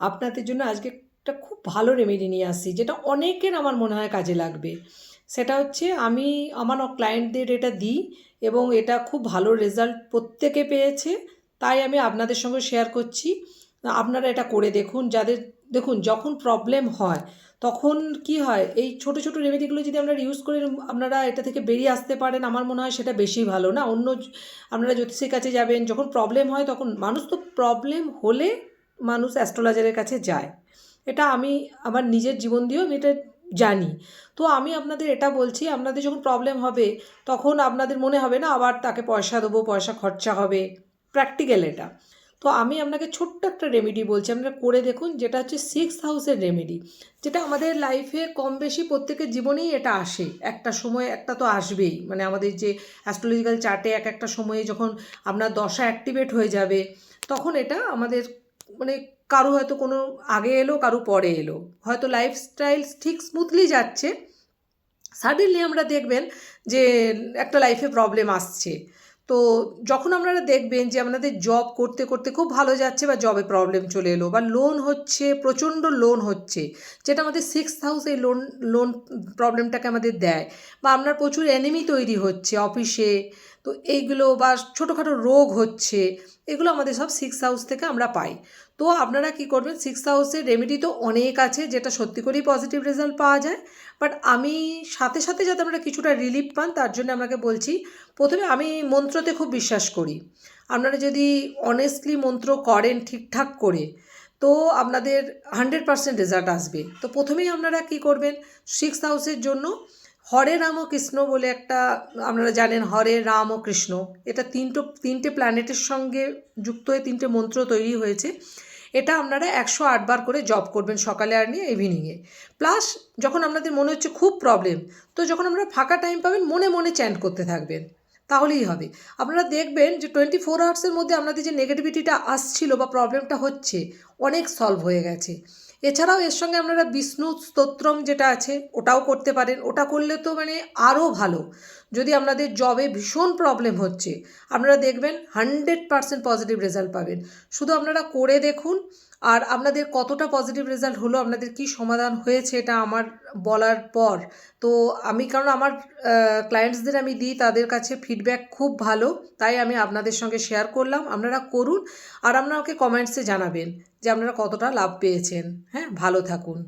আপনাদের জন্য আজকে একটা খুব ভালো রেমেডি নিয়ে আসছি, যেটা অনেকের আমার মনে হয় কাজে লাগবে। সেটা হচ্ছে, আমি আমার ক্লায়েন্টদের এটা দিই এবং এটা খুব ভালো রেজাল্ট প্রত্যেকে পেয়েছে, তাই আমি আপনাদের সঙ্গে শেয়ার করছি। আপনারা এটা করে দেখুন। যাদের দেখুন, যখন প্রবলেম হয় তখন কি হয়, এই ছোট ছোট রেমেডিগুলো যদি আমরা ইউজ করে আপনারা এটা থেকে বেরিয়ে আসতে পারেন, আমার মনে হয় সেটা বেশি ভালো না। আপনারা জ্যোতিষীর কাছে যাবেন, যখন প্রবলেম হয় তখন মানুষ তো প্রবলেম হলে মানুষ অ্যাস্ট্রোলজারের কাছে যায়। এটা আমি আমার নিজের জীবন দিয়েও আমি এটা জানি। তো আমি আপনাদের এটা বলছি, আপনাদের যখন প্রবলেম হবে তখন আপনাদের মনে হবে না আবার তাকে পয়সা দেবো, পয়সা খরচা হবে। প্র্যাকটিক্যাল এটা। তো আমি আপনাকে ছোট্ট একটা রেমেডি বলছি, আপনারা করে দেখুন, যেটা হচ্ছে 6 হাউসের রেমেডি, যেটা আমাদের লাইফে কম বেশি প্রত্যেকের জীবনেই এটা আসে। একটা সময় একটা তো আসবেই, মানে আমাদের যে অ্যাস্ট্রোলজিক্যাল চার্টে এক একটা সময়ে যখন আপনার দশা অ্যাক্টিভেট হয়ে যাবে, তখন এটা আমাদের মানে কারো হয়তো কোনো আগে এলো, কারো পরে এলো, হয়তো লাইফস্টাইল ঠিক স্মুথলি যাচ্ছে, সাডেনলি আমরা দেখবেন যে একটা লাইফে প্রবলেম আসছে। তো যখন আপনারা দেখবেন যে আপনাদের জব করতে করতে খুব ভালো যাচ্ছে, বা জবে প্রবলেম চলে এলো, বা লোন হচ্ছে, প্রচণ্ড লোন হচ্ছে, যেটা আমাদের 6 হাউস এই লোন প্রবলেমটাকে আমাদের দেয়, বা আপনার প্রচুর এনিমি তৈরি হচ্ছে অফিসে, তো এইগুলো, বা ছোটোখাটো রোগ হচ্ছে, এগুলো আমাদের সব 6 হাউস থেকে আমরা পাই। তো আপনারা কি করবেন, 6 হাউসের রেমেডি তো অনেক আছে, যেটা সত্যি করেই পজিটিভ রেজাল্ট পাওয়া যায়। বাট আমি সাথে সাথে যাতে আপনারা কিছুটা রিলিফ পান, তার জন্য আপনাকে বলছি, প্রথমে আমি মন্ত্রতে খুব বিশ্বাস করি। আপনারা যদি অনেস্টলি মন্ত্র করেন ঠিকঠাক করে, তো আপনাদের 100% রেজাল্ট আসবে। তো প্রথমেই আপনারা কি করবেন, 6 হাউসের জন্য হরে রাম ও কৃষ্ণ বলে একটা, আপনারা জানেন হরে রাম ও কৃষ্ণ, এটা তিনটে প্ল্যানেটের সঙ্গে যুক্ত হয়ে তিনটে মন্ত্র তৈরি হয়েছে। এটা আপনারা 108 বার করে জপ করবেন, সকালে আর নিয়ে ইভিনিংয়ে। প্লাস যখন আপনাদের মনে হচ্ছে খুব প্রবলেম, তো যখন আপনারা ফাঁকা টাইম পাবেন মনে মনে চ্যান্ট করতে থাকবেন, তাহলেই হবে। আপনারা দেখবেন যে 24 আওয়ার্সের মধ্যে আপনাদের যে নেগেটিভিটিটা আসছিল বা প্রবলেমটা হচ্ছে, অনেক সলভ হয়ে গেছে। এছাড়াও এর সঙ্গে আপনারা বিষ্ণু স্তোত্রম যেটা আছে ওটাও করতে পারেন, ওটা করলে তো মানে আরও ভালো। যদি আপনাদের জবে ভীষণ প্রবলেম হচ্ছে, আপনারা দেখবেন 100% পজিটিভ রেজাল্ট পাবেন। শুধু আপনারা করে দেখুন, আর আপনাদের কতটা পজিটিভ রেজাল্ট হলো, আপনাদের কি সমাধান হয়েছে, এটা আমার বলার পর, তো আমি, কারণ আমার ক্লায়েন্টসদের আমি দিই, তাদের কাছে ফিডব্যাক খুব ভালো, তাই আমি আপনাদের সঙ্গে শেয়ার করলাম। আপনারা করুন, আর আপনারা ওকে কমেন্টসে জানাবেন যে আপনারা কতটা লাভ পেয়েছেন। হ্যাঁ, ভালো থাকুন।